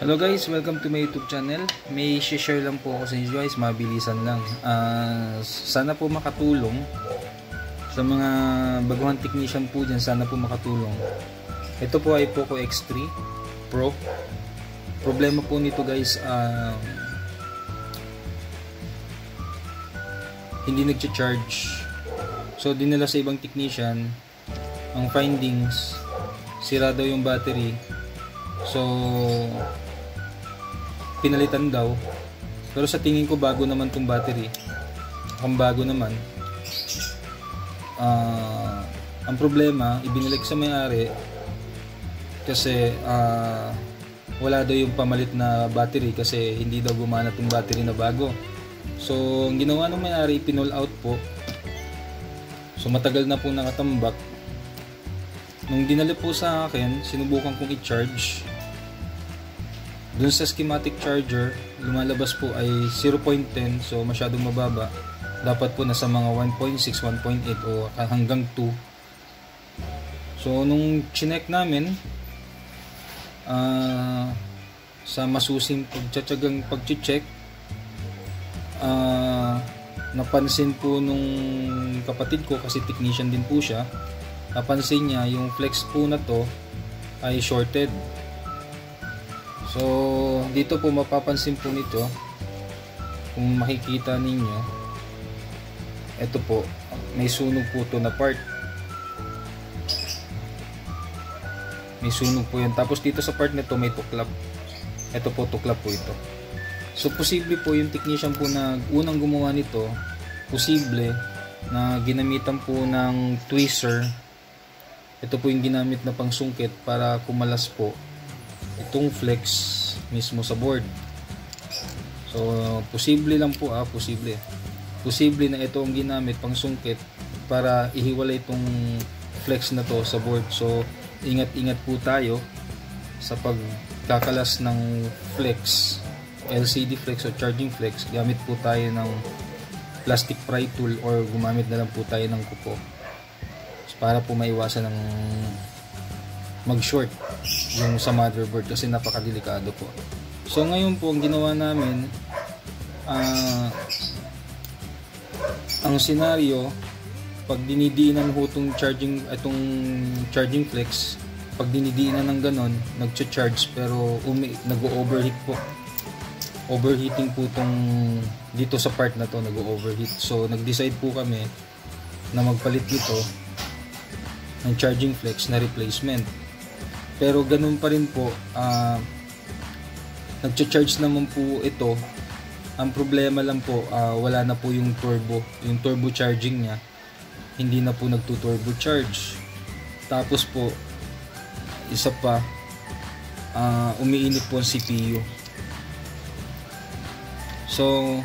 Hello guys, welcome to my YouTube channel. May share lang po ako sa inyo guys, mabilisan lang. Sana po makatulong sa mga baguhang technician po dyan, sana po makatulong. Ito po ay Poco X3 Pro. Problema po nito guys, hindi nagcha-charge. So dinala sa ibang technician, ang findings, sira daw yung battery. So pinalitan daw, pero sa tingin ko bago naman tong battery, ang bago naman. Ang problema, ibinalik sa may-ari kasi wala daw yung pamalit na battery kasi hindi daw gumana tong battery na bago. So ang ginawa ng may-ari, pinull out po. So matagal na po nakatambak. Nung dinala po sa akin, sinubukan kong i-charge. Dun sa schematic charger, lumalabas po ay 0.10, so masyadong mababa. Dapat po nasa mga 1.6, 1.8 o hanggang 2. So nung chinek namin, sa masusing pagtsatsagang pag-check, napansin po nung kapatid ko, kasi technician din po siya, napansin niya yung flex po na to ay shorted. So dito po mapapansin po nito, kung makikita ninyo, ito po, may sunog po to na part, may sunog po yan. Tapos dito sa part nito may tuklap, ito po tuklap po ito. So posible po yung technician po na unang gumawa nito, posible na ginamitan po ng tweezer. Ito po yung ginamit na pangsungkit para kumalas po itong flex mismo sa board. So posible lang po, posible na ito ang ginamit pang sungkit para ihiwalay itong flex na to sa board. So ingat-ingat po tayo sa pagkakalas ng flex, LCD flex o charging flex. Gamit po tayo ng plastic pry tool or gumamit na lang po tayo ng kuko para po maiwasan ng mag-short yung sa motherboard kasi napakadelikado po. So ngayon po ang ginawa namin, ang senaryo, pag dinidiinan ho itong charging flex, pag dinidiinan ng ganon, nagcha-charge pero nag-overheat po. Overheating po itong dito sa part na to, nag-overheat. So nag-decide po kami na magpalit dito ng charging flex na replacement. Pero ganun pa rin po, nagcha-charge naman po ito. Ang problema lang po, wala na po yung turbo charging niya, hindi na po nagtu-turbo charge. Tapos po, isa pa, umiinit po ang CPU. So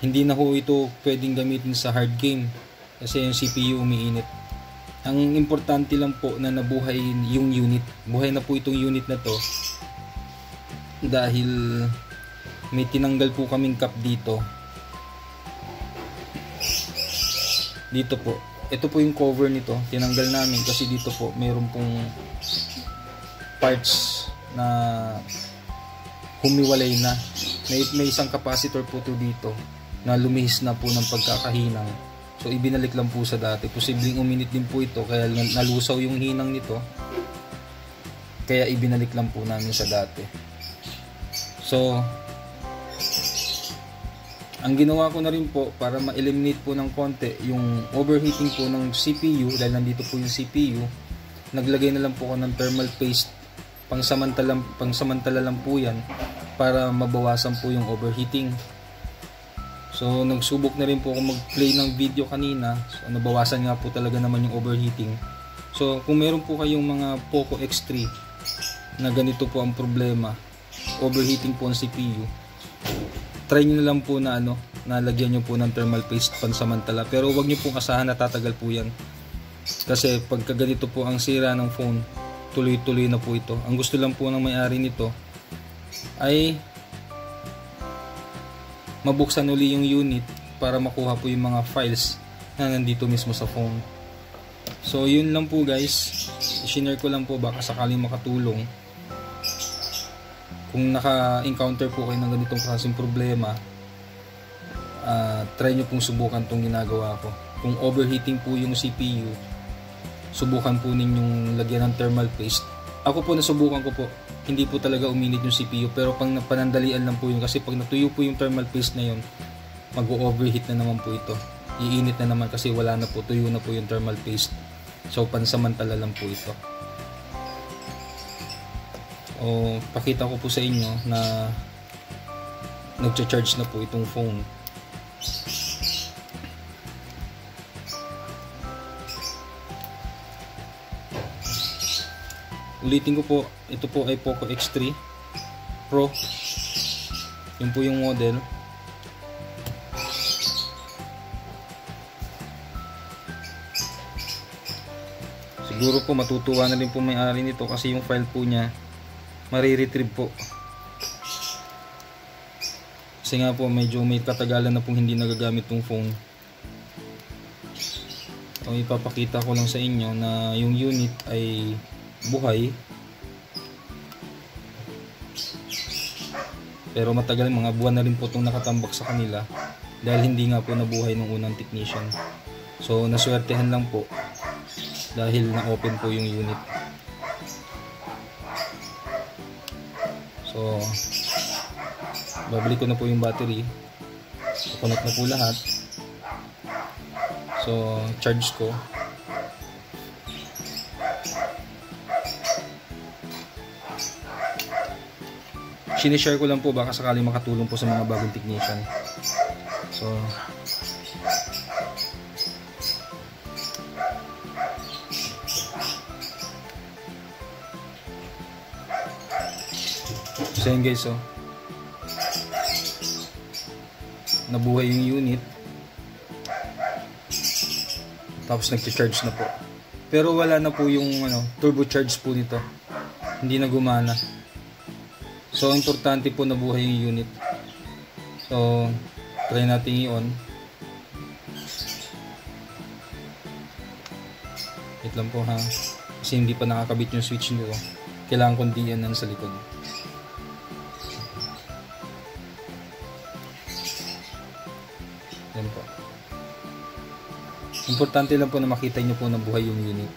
hindi na po ito pwedeng gamitin sa hard game kasi yung CPU umiinit. Ang importante lang po na nabuhay yung unit. Buhay na po itong unit na to dahil may tinanggal po kaming cap dito. Dito po. Ito po yung cover nito. Tinanggal namin kasi dito po mayroon pong parts na humiwalay na. May isang capacitor po to dito na lumihis na po ng pagkakahinang. So ibinalik lang po sa dati. Posibleng uminit din po ito kaya nalusaw yung hinang nito. Kaya ibinalik lang po namin sa dati. So ang ginawa ko na rin po para ma-eliminate po ng konti yung overheating po ng CPU, dahil nandito po yung CPU, naglagay na lang po ako ng thermal paste. Pangsamantala lang po yan para mabawasan po yung overheating. So nagsubok na rin po ako mag-play ng video kanina. So nabawasan nga po talaga naman yung overheating. So kung meron po kayong mga Poco X3 na ganito po ang problema, overheating po ang CPU, try nyo na lang po na nalagyan nyo po ng thermal paste pansamantala. Pero wag nyo pong asahan na tatagal po yan. Kasi pagka ganito po ang sira ng phone, tuloy-tuloy na po ito. Ang gusto lang po ng may-ari nito ay mabuksan uli yung unit para makuha po yung mga files na nandito mismo sa phone. So yun lang po guys, i-share ko lang po baka sakaling makatulong. Kung naka-encounter po kayo ng ganitong klaseng problema, try nyo pong subukan tong ginagawa ko. Kung overheating po yung CPU, subukan po ninyong lagyan ng thermal paste. Ako po nasubukan ko po, hindi po talaga uminit yung CPU, pero pang panandalian lang po yun kasi pag natuyo po yung thermal paste na yun, mag-overheat na naman po ito. Iinit na naman kasi wala na po, tuyo na po yung thermal paste. So pansamantala lang po ito. O pakita ko po sa inyo na nagcha-charge na po itong phone. Ulitin ko po, ito po ay Poco X3 Pro. Yun po yung model. Siguro po matutuwa na rin po may-ari nito kasi yung file po niya mariretrieve po. Kasi nga po medyo may katagalan na pong hindi nagagamit tong phone. So ipapakita ko lang sa inyo na yung unit ay buhay. Pero matagal, mga buwan na rin po itong nakatambak sa kanila dahil hindi nga po nabuhay ng unang technician. So naswertehan lang po dahil na-open po yung unit. So babalik ko na po yung battery. Connect na po lahat. So charge ko. Sinishare ko lang po baka sakaling makatulong po sa mga bagong technician. So yun guys, nabuhay yung unit. Tapos nag-charge na po. Pero wala na po yung turbo charge po nito. Hindi na gumana. So importante po nabuhay yung unit. So try natin i-on. Wait lang po ha. Kasi hindi pa nakakabit yung switch nito. Kailangan kong diyan sa likod. Yan po. Importante lang po na makita nyo po na buhay yung unit.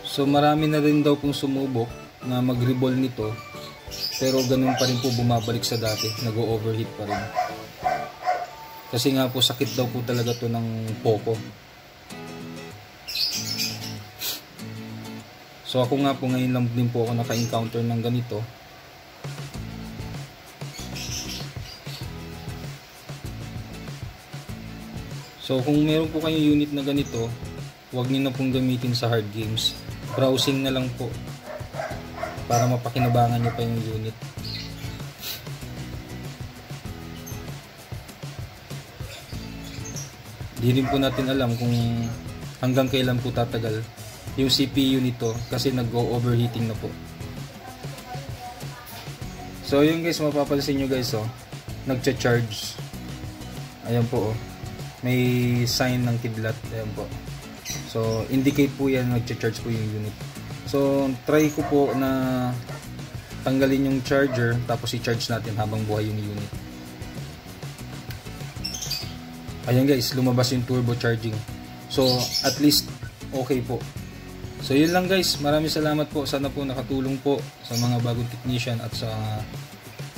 So marami na rin daw pong sumubok na mag-reball nito, pero ganun pa rin po bumabalik sa dati, nag-overheat pa rin. Kasi nga po sakit daw po talaga to ng Poco. So ako nga po ngayon lang din po ako naka-encounter ng ganito. So kung meron po kayong unit na ganito, huwag niyo na pong gamitin sa hard games. Browsing na lang po para mapakinabangan niyo pa yung unit. Di rin po natin alam kung hanggang kailan po tatagal yung CPU nito kasi nag-overheating na po. So yun guys, mapapansin nyo guys, nagcha-charge. Ayan po, may sign ng kidlat. Ayan po. So indicate po yan, nagcha-charge po yung unit. So try ko po na tanggalin yung charger tapos i-charge natin habang buhay yung unit. Ayan guys, lumabas yung turbo charging. So at least okay po. So yun lang guys, maraming salamat po. Sana po nakatulong po sa mga bagong technician at sa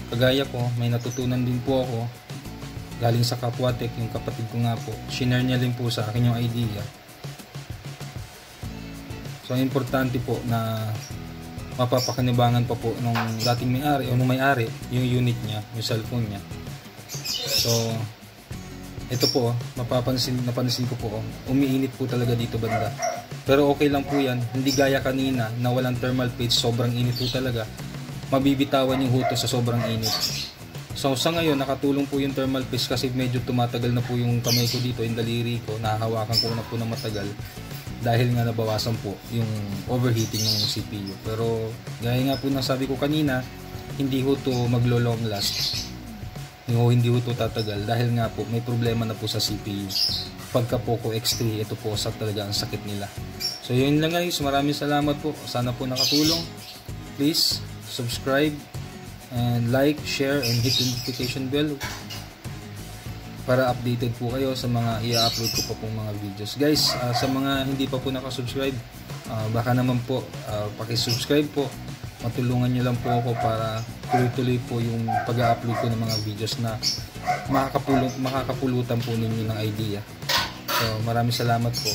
kagaya ko. May natutunan din po ako galing sa Kapwatek, yung kapatid ko nga po. Shinare niya din po sa akin yung idea. So importante po na mapapakinabangan pa po nung dating may-ari o nung may-ari yung unit niya, yung cellphone niya. So ito po, napansin ko po, umiinit po talaga dito banda. Pero okay lang po yan, hindi gaya kanina na walang thermal paste, sobrang init po talaga. Mabibitawan yung huto sa sobrang init. So sa ngayon, nakatulong po yung thermal paste kasi medyo tumatagal na po yung kamay ko dito, yung daliri ko, nahahawakan ko na po na matagal. Dahil nga nabawasan po yung overheating ng CPU. Pero gaya nga po ng sabi ko kanina, hindi ho to maglo-long last. Hindi ho to tatagal dahil nga po may problema na po sa CPU. Pagka Poco X3, ito po talaga ang sakit nila. So yun lang guys, maraming salamat po. Sana po nakatulong. Please subscribe and like, share, and hit the notification bell para updated po kayo sa mga i-upload ko pa pong mga videos. Guys, sa mga hindi pa po nakasubscribe, baka naman po paki-subscribe po. Matulungan nyo lang po ako para tuloy-tuloy po yung pag-upload ko ng mga videos na makakapulutan po ninyo ng idea. So maraming salamat po.